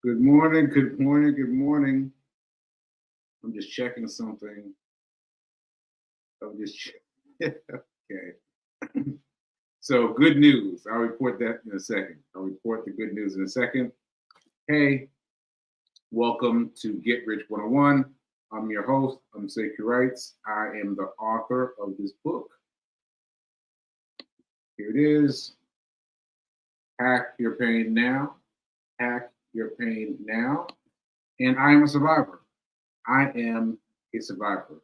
Good morning, good morning, good morning. I'm just checking something. I'm just okay. So good news. I'll report that in a second. I'll report the good news in a second. Hey, welcome to Get Rich 101. I'm your host. I'm Sacred Rights. I am the author of this book. Here it is. Hack Your Pain Now. Hack Your Pain Now. And I am a survivor. I am a survivor.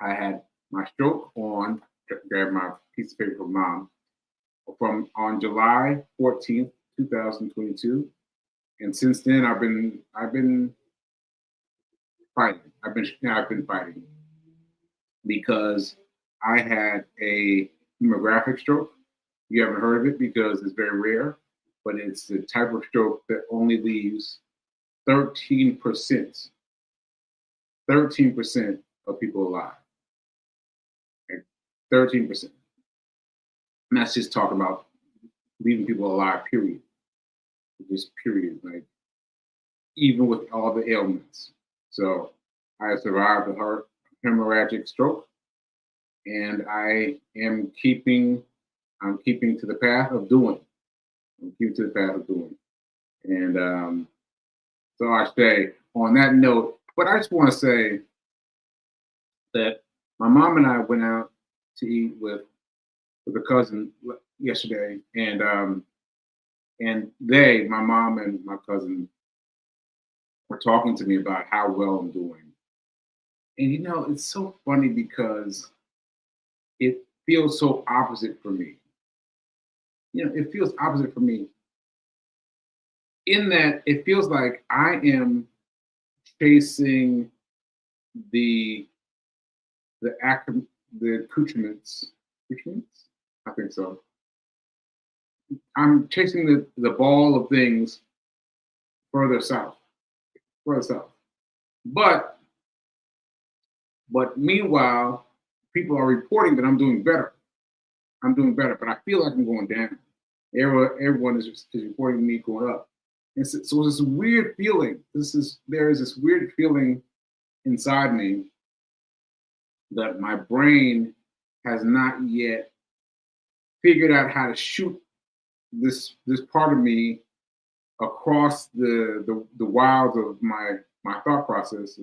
I had my stroke on, grab my piece of paper from mom, from on July 14th, 2022. And since then I've been fighting. I've been fighting because I had a hemorrhagic stroke. You haven't heard of it because it's very rare, but it's the type of stroke that only leaves 13% of people alive. 13%. And that's just talking about leaving people alive, period. Just period. Like, even with all the ailments. So I survived a hemorrhagic stroke, and I'm keeping to the path of doing. I'm keeping to the path of doing. And so I say on that note, but I just want to say that my mom and I went out to eat with a cousin yesterday, and my mom and my cousin, were talking to me about how well I'm doing. And it's so funny because it feels so opposite for me. It feels opposite for me in that it feels like I am chasing the accoutrements. I think so. I'm chasing the ball of things further south. But meanwhile, people are reporting that I'm doing better. But I feel like I'm going down. Everyone is reporting me going up. And so it's this weird feeling. There is this weird feeling inside me that my brain has not yet figured out how to shoot this part of me across the wilds of my thought process,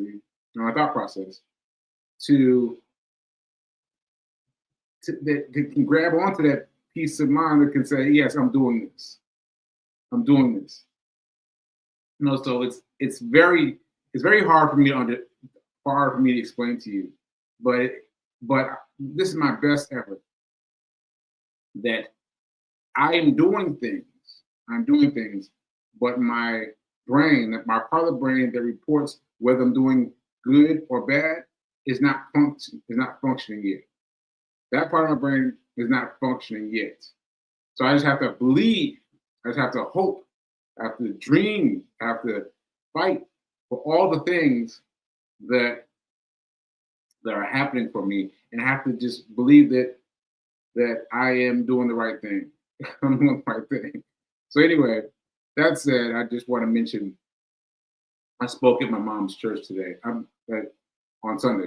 that can grab onto that piece of mind that can say, yes, I'm doing this. So it's very hard for me to explain to you, but this is my best effort. That I am doing things. But my brain, my part of the brain that reports whether I'm doing good or bad, is not functioning yet. That part of my brain is not functioning yet. So I just have to believe. I just have to hope. I have to dream. I have to fight for all the things that are happening for me, and I have to just believe that I am doing the right thing. I'm doing the right thing. So anyway, that said, I just want to mention I spoke at my mom's church today. On Sunday,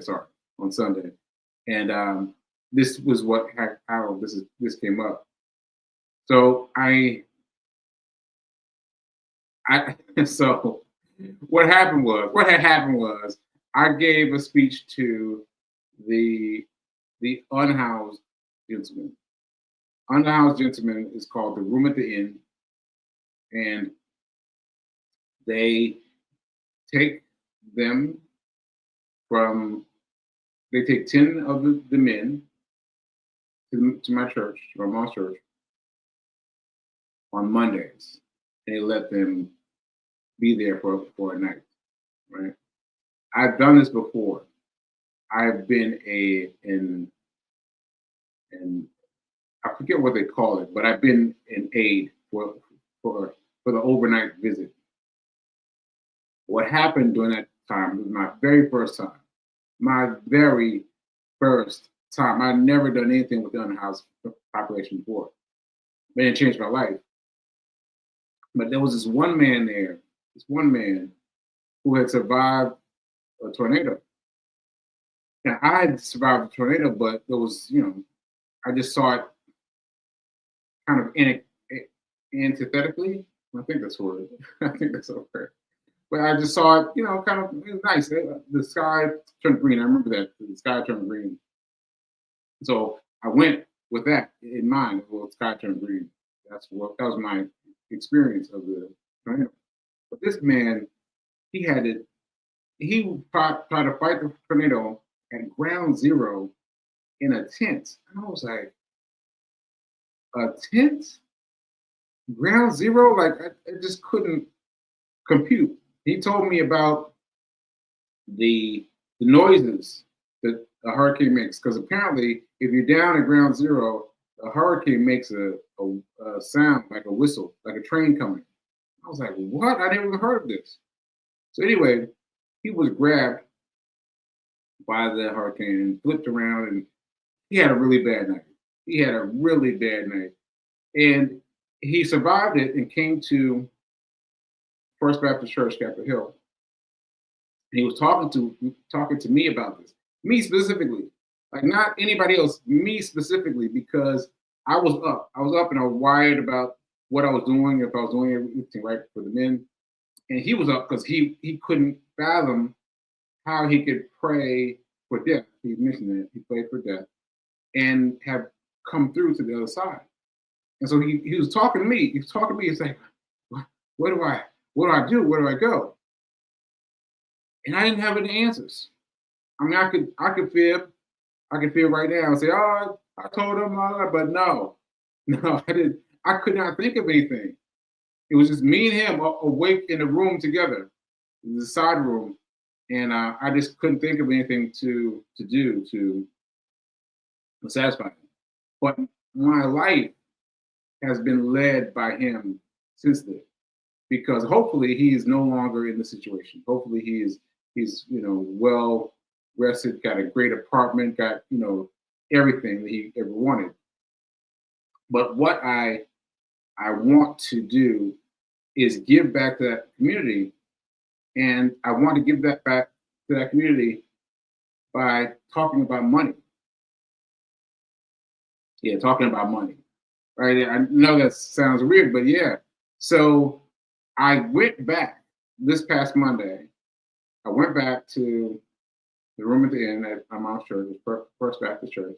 and this was how this came up. So so what had happened was I gave a speech to the unhoused gentleman. Unhoused gentleman is called The Room at the Inn, and they take 10 of the men to my church, to my mom's church, on Mondays, and they let them be there for a night, right? I've done this before. I've been I forget what they call it, but I've been an aide for the overnight visit. What happened during that time was my very first time. I'd never done anything with the unhoused population before. It changed my life. But there was this one man there this one man who had survived a tornado. Now I had survived a tornado, but there was, I just saw it kind of antithetically. I think that's the word. I think that's the word. But I just saw it, kind of it was nice. The sky turned green. I remember that the sky turned green. So I went with that in mind. Well, the sky turned green. That was my experience of the tornado. But this man, he had it. He tried to fight the tornado at ground zero in a tent. And I was like, a tent? Ground zero? Like I just couldn't compute. He told me about the noises that a hurricane makes, because apparently if you're down at ground zero, a hurricane makes a sound like a whistle, like a train coming. I was like, what? I never even heard of this. So anyway, he was grabbed by the hurricane and flipped around, and he had a really bad night. He had a really bad night. And he survived it and came to First Baptist Church, Capitol Hill. And he was talking to me about this. Me specifically. Like not anybody else, me specifically, because I was up. I was up and I was wired about what I was doing, if I was doing everything right for the men. And he was up because he couldn't fathom how he could pray for death. He mentioned that he prayed for death and have come through to the other side. And so he was talking to me. He was talking to me. He's like, what do I do? Where do I go? And I didn't have any answers. I mean, I could fib right now and say, oh, I told him all that, but no, I didn't. I could not think of anything. It was just me and him awake in the room together, in the side room, and I just couldn't think of anything to do to satisfy him. But my life has been led by him since then, because hopefully he is no longer in the situation. Hopefully he's well rested, got a great apartment, got everything that he ever wanted. But what I want to do is give back to that community, and I want to give that back to that community by talking about money. Yeah, talking about money. Right? I know that sounds weird, but yeah. So I went back this past Monday. I went back to the room at the inn at my mom's church, First Baptist Church,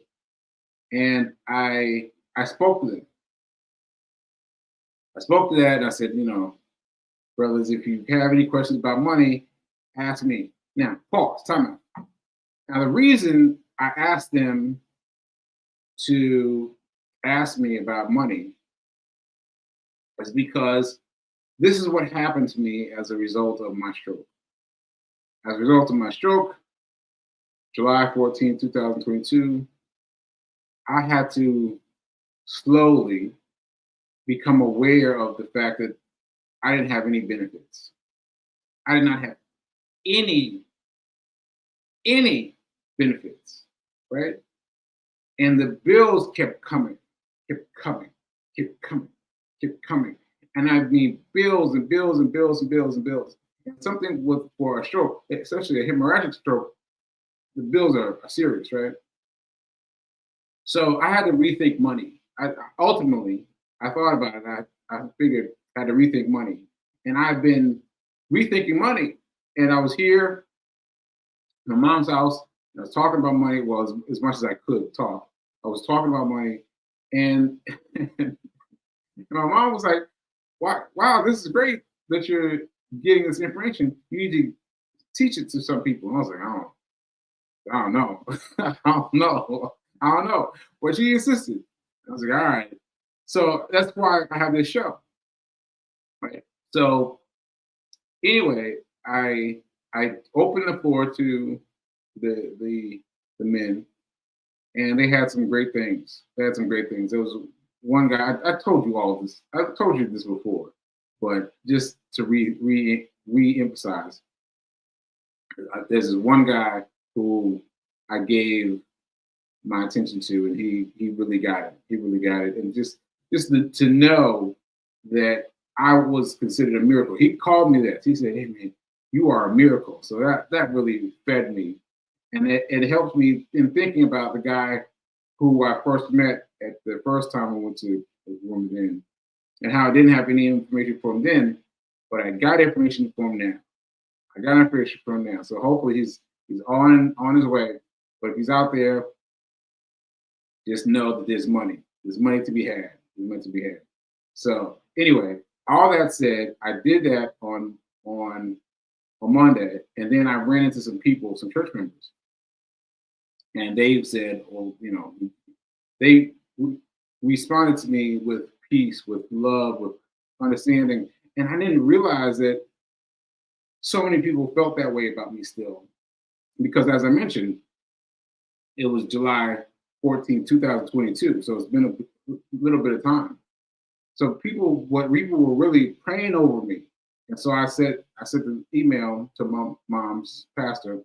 and I spoke to them. I spoke to that and I said, brothers, if you have any questions about money, ask me. Now, pause, time out. Now, the reason I asked them to ask me about money is because this is what happened to me as a result of my stroke. As a result of my stroke, July 14, 2022, I had to slowly become aware of the fact that I didn't have any benefits. I did not have any benefits, right? And the bills kept coming. And I mean bills and bills and bills and bills and bills. And something for a stroke, especially a hemorrhagic stroke, the bills are serious, right? So I had to rethink money. Ultimately, I thought about it. I figured I had to rethink money. And I've been rethinking money. And I was here in my mom's house, and I was talking about money, well, as much as I could talk. I was talking about money, and my mom was like, wow, this is great that you're getting this information. You need to teach it to some people. And I was like, I don't know. I don't know. But she insisted. I was like, all right. So that's why I have this show. Right. So anyway, I opened the floor to the men, and they had some great things. There was one guy. I told you all this. I told you this before, but just to re-emphasize, there's this one guy who I gave my attention to, and he really got it. And just to know that I was considered a miracle. He called me this. He said, "Hey man, you are a miracle." So that really fed me, and it helped me in thinking about the guy who I first met at the first time I went to the room then, and how I didn't have any information from him then, but I got information from him now. I got information from him now. So hopefully he's on his way. But if he's out there, just know that there's money. There's money to be had. There's money to be had. So anyway, all that said, I did that on Monday, and then I ran into some people, some church members, and they said, well, they responded to me with peace, with love, with understanding, and I didn't realize that so many people felt that way about me still, because as I mentioned, it was July 14, 2022, so it's been a little bit of time. So people were really praying over me, and so I sent an email to my mom's pastor.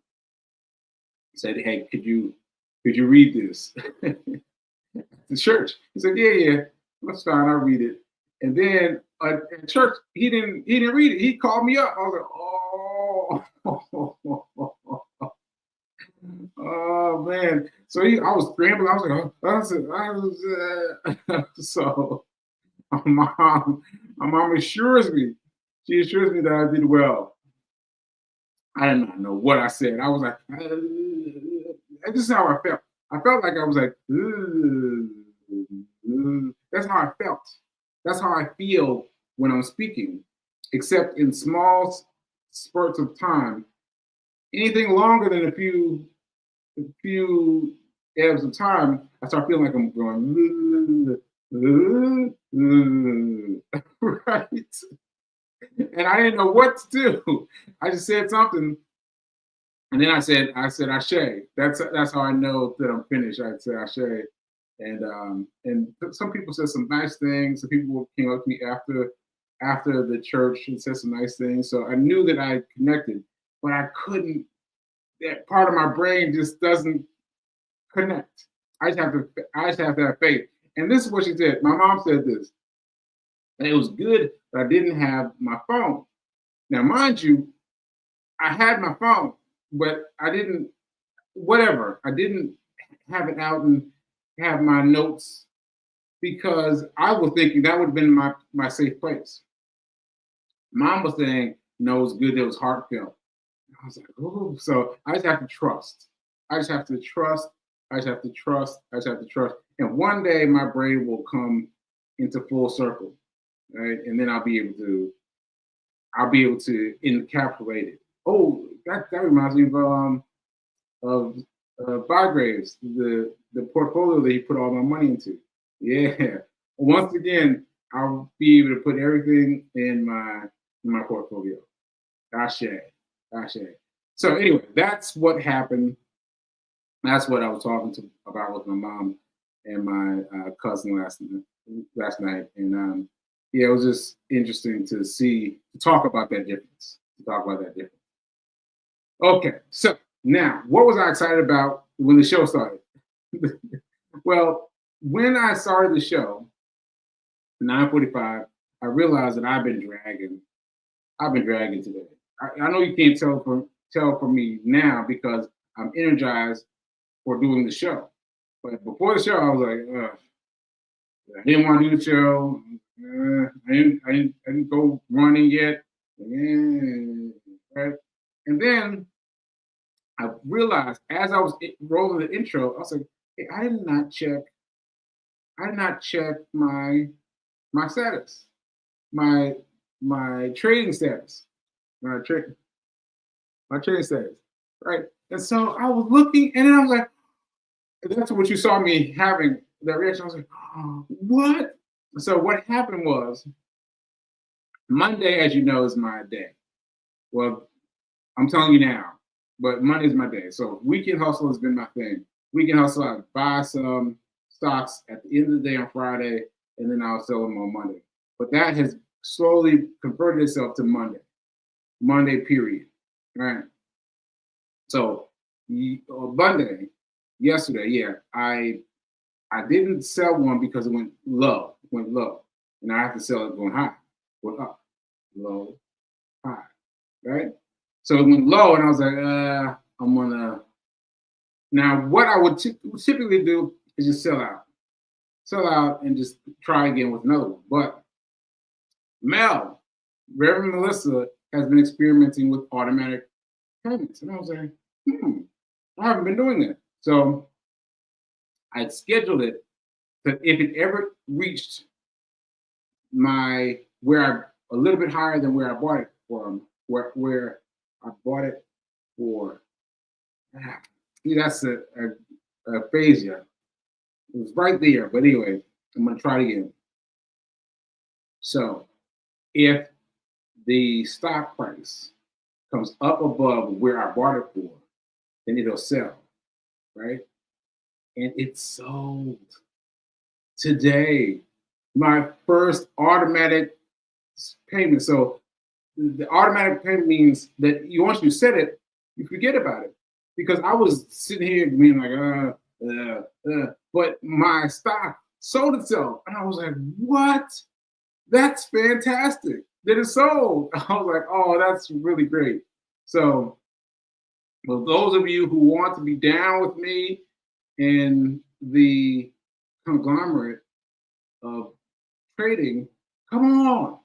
Said, "Hey, could you read this?" The church. He said, "Yeah, that's fine. I'll read it." And then at church, he didn't read it. He called me up. I was like, "Oh, oh man!" So I was scrambling. I was like, so my mom assures me. She assures me that I did well. I did not know what I said. I was like, this is how I felt. I felt like I was like, that's how I felt. That's how I feel when I'm speaking, except in small spurts of time. Anything longer than a few ebbs of time, I start feeling like I'm going, right? And I didn't know what to do. I just said something, and then I said Ashe. That's how I know that I'm finished. I said Ashe, and some people said some nice things. Some people came up to me after the church and said some nice things. So I knew that I connected, but I couldn't. That part of my brain just doesn't connect. I just have to have faith. And this is what she said. My mom said this. And it was good that I didn't have my phone. Now, mind you, I had my phone, but I didn't, whatever. I didn't have it out and have my notes because I was thinking that would have been my safe place. Mom was saying, no, it was good. It was heartfelt. I was like, oh, so I just have to trust. I just have to trust. I just have to trust. I just have to trust. And one day my brain will come into full circle, right? And then I'll be able to encapsulate it. Oh, that reminds me of Bygraves, the portfolio that he put all my money into. Yeah. Once again, I'll be able to put everything in my portfolio. Ashe. So anyway, that's what happened. That's what I was talking about with my mom and my cousin last night, and yeah, it was just interesting to talk about that difference. Okay, so now, what was I excited about when the show started? Well, when I started the show, 9:45, I realized that I've been dragging today. I know you can't tell from me now because I'm energized for doing the show. But before the show, I was like, ugh, I didn't want to do the show. I didn't go running yet. Right? And then I realized as I was rolling the intro, I was like, hey, I did not check my status, my trading status, my trading status, right? And so I was looking, and then I was like, that's what you saw me having that reaction. I was like, oh, what? So what happened was Monday, as you know, is my day. Well, I'm telling you now, but Monday's my day. So weekend hustle has been my thing. Weekend hustle, I buy some stocks at the end of the day on Friday, and then I'll sell them on Monday. But that has slowly converted itself to Monday period, right? So Monday, yesterday, yeah, I didn't sell one because it went low, and I have to sell it going high. went up, low, high, right? So it went low, and I was like, I'm gonna. Now, what I would typically do is just sell out, and just try again with another one. But Mel, Reverend Melissa, has been experimenting with automatic payments, and I was like, I haven't been doing that. So I scheduled it that if it ever reached my where I a little bit higher than where I bought it from, where I bought it for. See, that's a aphasia. It was right there, but anyway, I'm gonna try it again. So if the stock price comes up above where I bought it for, then it'll sell, right? And it sold today. My first automatic payment. So the automatic payment means that once you set it, you forget about it. Because I was sitting here being like, but my stock sold itself. And I was like, what? That's fantastic that it sold. I was like, oh, that's really great. So, for those of you who want to be down with me in the conglomerate of trading, come on.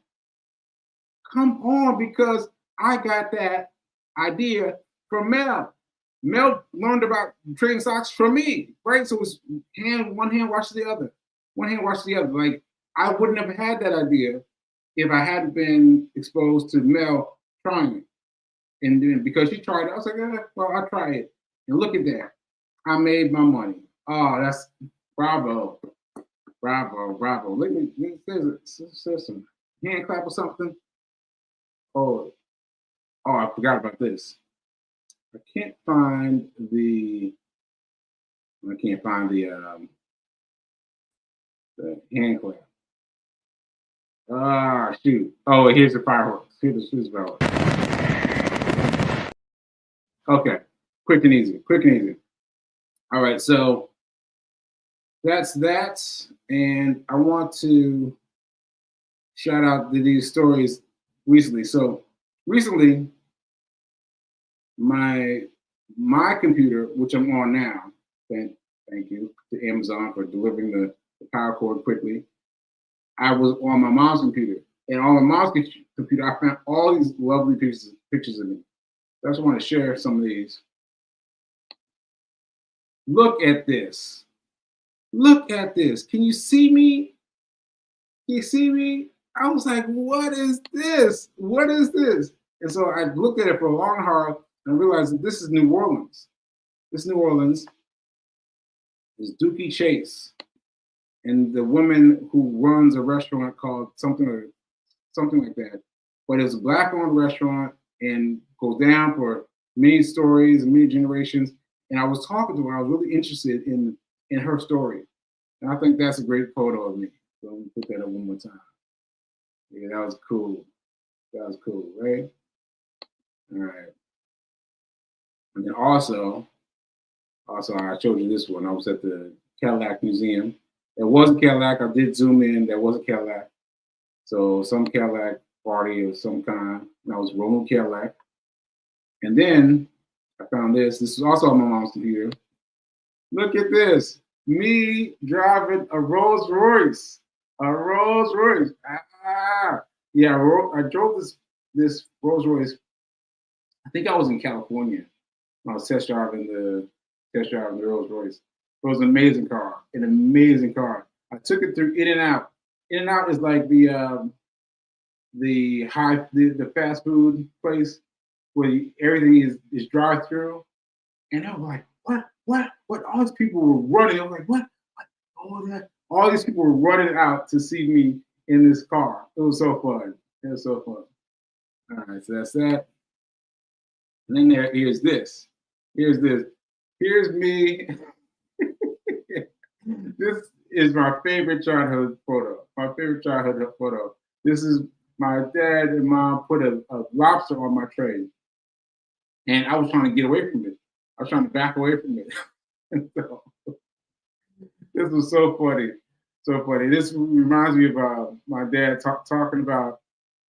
Come on, because I got that idea from Mel. Mel learned about trading stocks from me, right? So it's one hand washes the other. One hand washes the other. Like, I wouldn't have had that idea if I hadn't been exposed to Mel trying it. And then because she tried it, I was like, well, I'll try it. And look at that. I made my money. Oh, that's bravo. Bravo, bravo. Let me say some hand clap or something. Oh, I forgot about this. I can't find the hand clap. Ah, shoot. Oh, here's the fireworks. Here's the fireworks. Okay, quick and easy. Quick and easy. All right, so that's that, and I want to shout out to these stories recently. So recently, my computer, which I'm on now, thank you to Amazon for delivering the power cord quickly. I was on my mom's computer, and on my mom's computer, I found all these lovely pictures of me. So I just want to share some of these. Look at this. Look at this. Can you see me? Can you see me? I was like, what is this? What is this? And so I looked at it for a long hard and realized that this is New Orleans. This New Orleans is Dookie Chase, and the woman who runs a restaurant called something like that. But it's a black-owned restaurant and goes down for many stories and many generations. And I was talking to her. I was really interested in her story, and I think that's a great photo of me. So let me put that up one more time. Yeah, that was cool. That was cool, right? All right. And then also, I showed you this one. I was at the Cadillac Museum. There was a Cadillac. I did zoom in. There was a Cadillac. So some Cadillac party of some kind. And I was rolling Cadillac. And then I found this. This is also on my mom's computer. Look at this. Me driving a Rolls Royce. A Rolls Royce. Yeah, I drove this Rolls Royce. I think I was in California when I was test driving the Rolls Royce. It was an amazing car. An amazing car. I took it through In-N-Out. In-N-Out is like the fast food place where everything is drive through. And I was like, what? All these people were running. I was like, what? All these people were running out to see me in this car. It was so fun. It was so fun. All right, so that's that. And then here's this. Here's me. This is my favorite childhood photo. This is my dad and mom put a lobster on my tray. And I was trying to get away from it. I was trying to back away from it. So, this was so funny. So funny. This reminds me of my dad talking about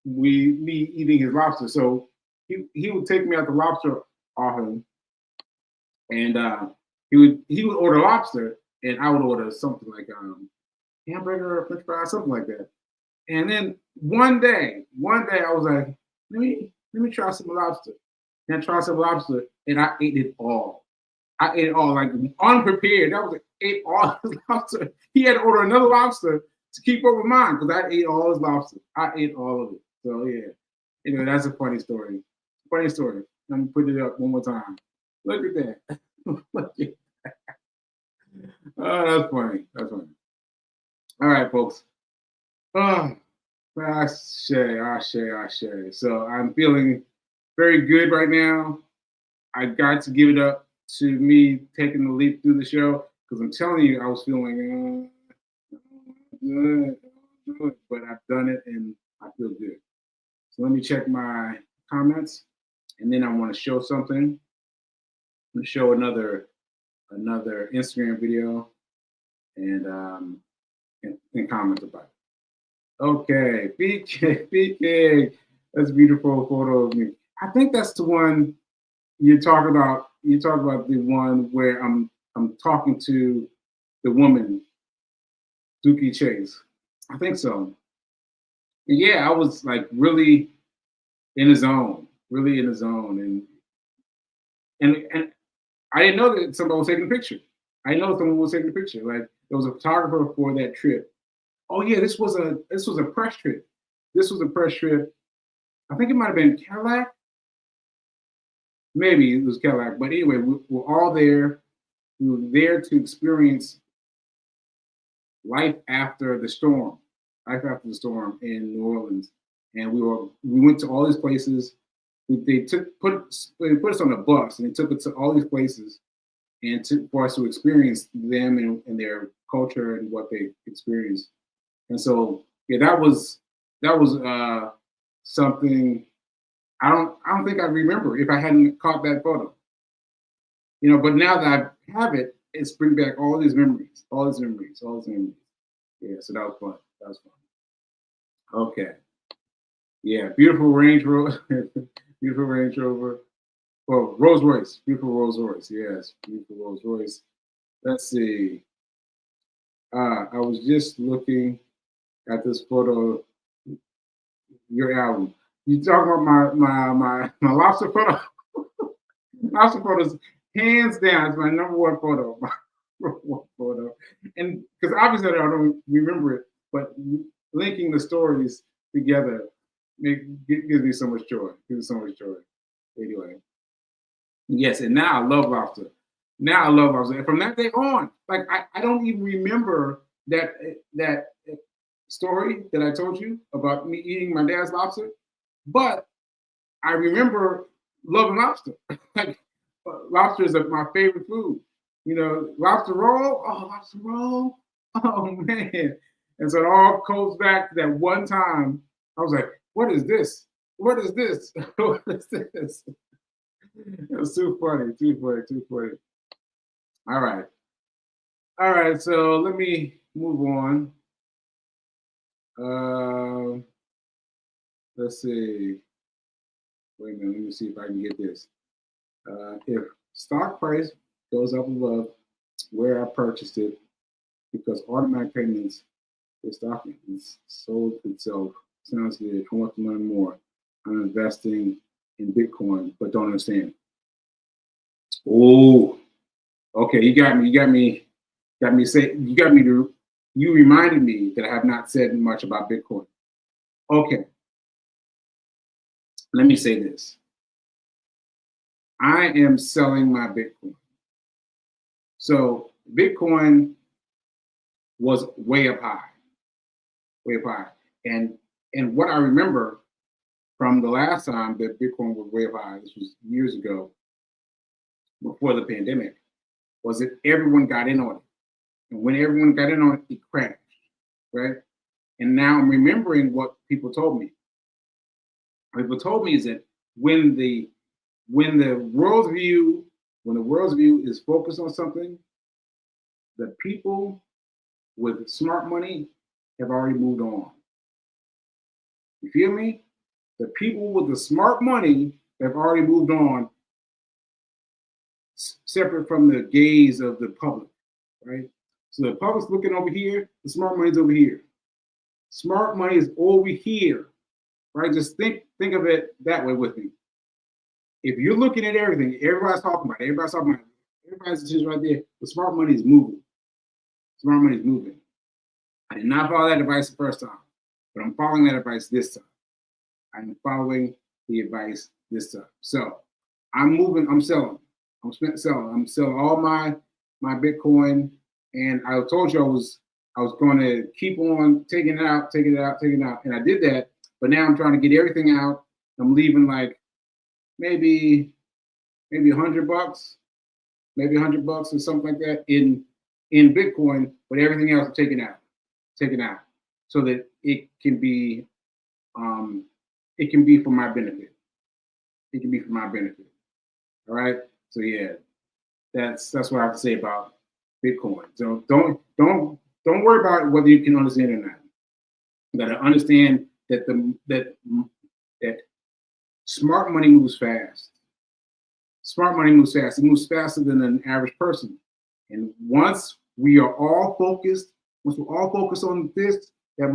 me eating his lobster. So he would take me out to lobster often, and he would order lobster, and I would order something like hamburger or French fries, something like that. And then one day I was like, let me try some lobster. And I tried some lobster, and I ate it all. I ate it all like unprepared. That was like, ate all his lobster. He had to order another lobster to keep up with mine because I ate all his lobster. I ate all of it. So yeah, anyway, that's a funny story. Funny story. Let me put it up one more time. Look at that. Look at that. Oh, that's funny. That's funny. All right, folks. Oh, I share. So I'm feeling very good right now. I got to give it up to me taking the leap through the show because I'm telling you, I was feeling good, but I've done it and I feel good. So let me check my comments, and then I want to show something. I'm going to show another Instagram video and comment about it. Okay, BK, that's a beautiful photo of me. I think that's the one you talk about. You talk about the one where I'm talking to the woman, Dookie Chase. I think so. And yeah, I was like really in the zone, and I didn't know that somebody was taking a picture. I didn't know someone was taking a picture. Like there was a photographer for that trip. Oh yeah, this was a press trip. This was a press trip. I think it might have been Cadillac. Maybe it was Cadillac. But anyway, we're all there. We were there to experience life after the storm, in New Orleans, and we went to all these places. They put us on a bus and they took us to all these places and for us to experience them and their culture and what they experienced. And so yeah, that was something I don't think I remember if I hadn't caught that photo. But now that I have it, it's bring back all these memories. Yeah, so that was fun. Okay. Yeah, beautiful Range Rover. Beautiful Range Rover. Oh, Rolls Royce. Beautiful Rolls Royce. Yes, beautiful Rolls Royce. Let's see. I was just looking at this photo. Your album. You talking about my lobster photo? Lobster photos, hands down, is my number one photo. My number one photo, and because obviously I don't remember it, but linking the stories together gives me so much joy. Anyway, yes, and now I love lobster. And from that day on, like I don't even remember that story that I told you about me eating my dad's lobster, but I remember loving lobster. Like lobster is my favorite food. Lobster roll. Oh, lobster roll. Oh man. And so it all goes back to that one time. I was like, "What is this? What is this? What is this?" It was too funny. All right. So let me move on. Let's see. Wait a minute. Let me see if I can get this. If stock price goes up above where I purchased it, because automatic payments, the stock is sold itself. Sounds good. I want to learn more. I'm investing in Bitcoin, but don't understand. Oh, okay. You got me. You reminded me that I have not said much about Bitcoin. Okay. Let me say this. I am selling my Bitcoin. So Bitcoin was way up high. And what I remember from the last time that Bitcoin was way up high, this was years ago, before the pandemic, was that everyone got in on it. And when everyone got in on it, it crashed, right? And now I'm remembering what people told me. People told me is that when the world's view is focused on something, the people with smart money have already moved on. You feel me? The people with the smart money have already moved on, separate from the gaze of the public, right? So the public's looking over here, the smart money's over here. Smart money is over here, right? Just think of it that way with me. If you're looking at everything, everybody's talking about it, everybody's attention right there, the smart money is moving. Smart money is moving. I did not follow that advice the first time, but I'm following that advice this time. I'm following the advice this time. So I'm moving, I'm selling. I'm selling all my Bitcoin. And I told you I was going to keep on taking it out. And I did that, but now I'm trying to get everything out. I'm leaving like maybe $100, maybe $100 or something like that in Bitcoin, but everything else I'm taking out, so that it can be for my benefit. It can be for my benefit. All right. So yeah, that's what I have to say about Bitcoin. So don't worry about whether you can understand it or not. You got to understand that that smart money moves fast. Smart money moves fast. It moves faster than an average person. And once we're all focused on this, that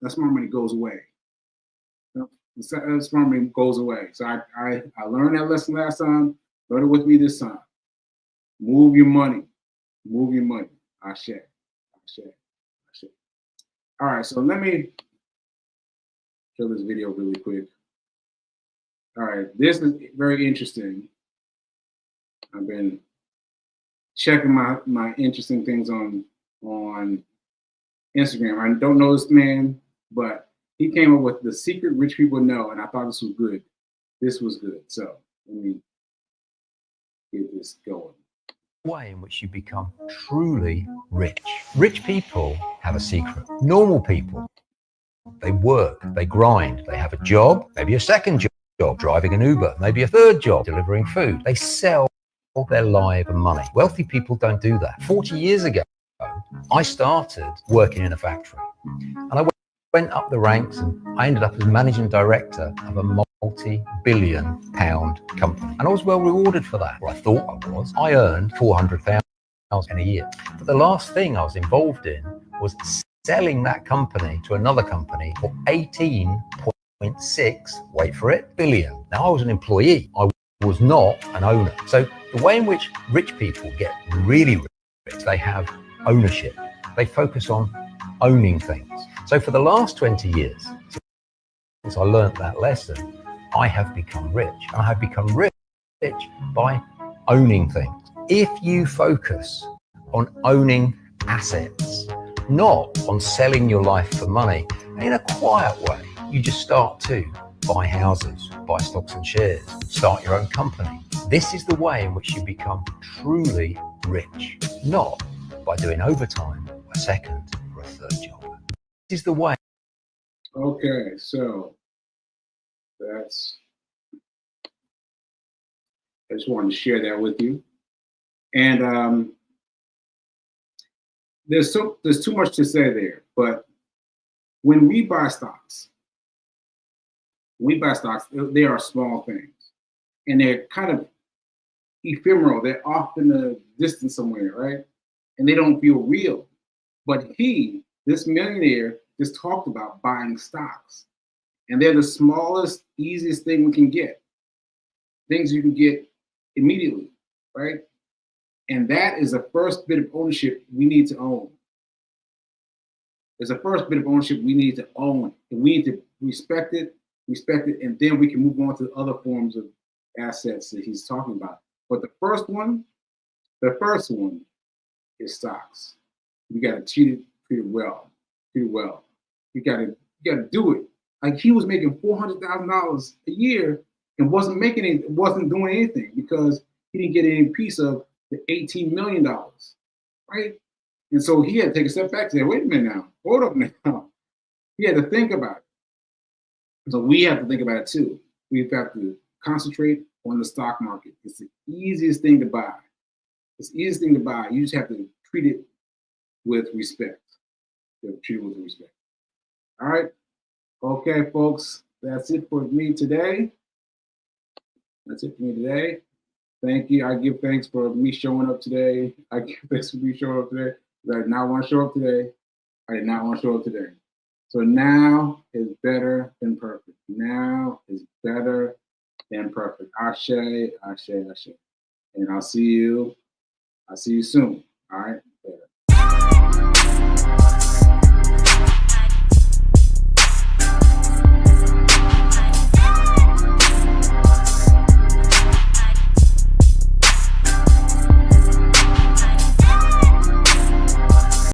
smart money goes away. That smart money goes away. So I learned that lesson last time. Learn it with me this time. Move your money. Move your money. Ashe. All right, so let me show this video really quick. All right, this is very interesting. I've been checking my interesting things on Instagram. I don't know this man, but he came up with the secret rich people know, and I thought this was good. This was good. So let me get this going. Way in which you become truly rich. Rich people have a secret. Normal people, they work, they grind, they have a job, maybe a second job, driving an Uber, maybe a third job, delivering food. They sell their life and money. Wealthy people don't do that. 40 years ago, I started working in a factory, and I went up the ranks, and I ended up as managing director of a multi-billion pound company. And I was well rewarded for that. Or I thought I was. I earned $400,000 a year. But the last thing I was involved in was selling that company to another company for 18.6, wait for it, billion. Now I was an employee. I was not an owner. So the way in which rich people get really rich, they have ownership. They focus on owning things. So for the last 20 years, since I learned that lesson, I have become rich. I have become rich by owning things. If you focus on owning assets, not on selling your life for money, in a quiet way, you just start to buy houses, buy stocks and shares, start your own company. This is the way in which you become truly rich, not by doing overtime, a second or a third job. This is the way. Okay, so I just wanted to share that with you. And there's too much to say there, but when we buy stocks, they are small things, and they're kind of ephemeral. They're off in the distance somewhere, right? And they don't feel real. But this millionaire, just talked about buying stocks, and they're the smallest, easiest thing we can get. Things you can get immediately, right? And that is the first bit of ownership we need to own. It's the first bit of ownership we need to own, and we need to respect it, and then we can move on to other forms of assets that he's talking about. But the first one is stocks. You got to treat it well. You got to do it. Like, he was making $400,000 a year and wasn't doing anything because he didn't get any piece of the $18 million, right? And so he had to take a step back and say, wait a minute now, hold up now. He had to think about it. So we have to think about it too. We've got to concentrate on the stock market. It's the easiest thing to buy. It's the easiest thing to buy. You just have to treat it with respect. You have to treat it with respect. All right. Okay, folks. that's it for me today. Thank you. I give thanks for me showing up today. I give thanks for me showing up today. I did not want to show up today. I did not want to show up today. So now is better than perfect. Now is better than perfect. Ashe, ashe, ashe. And I'll see you soon. All right.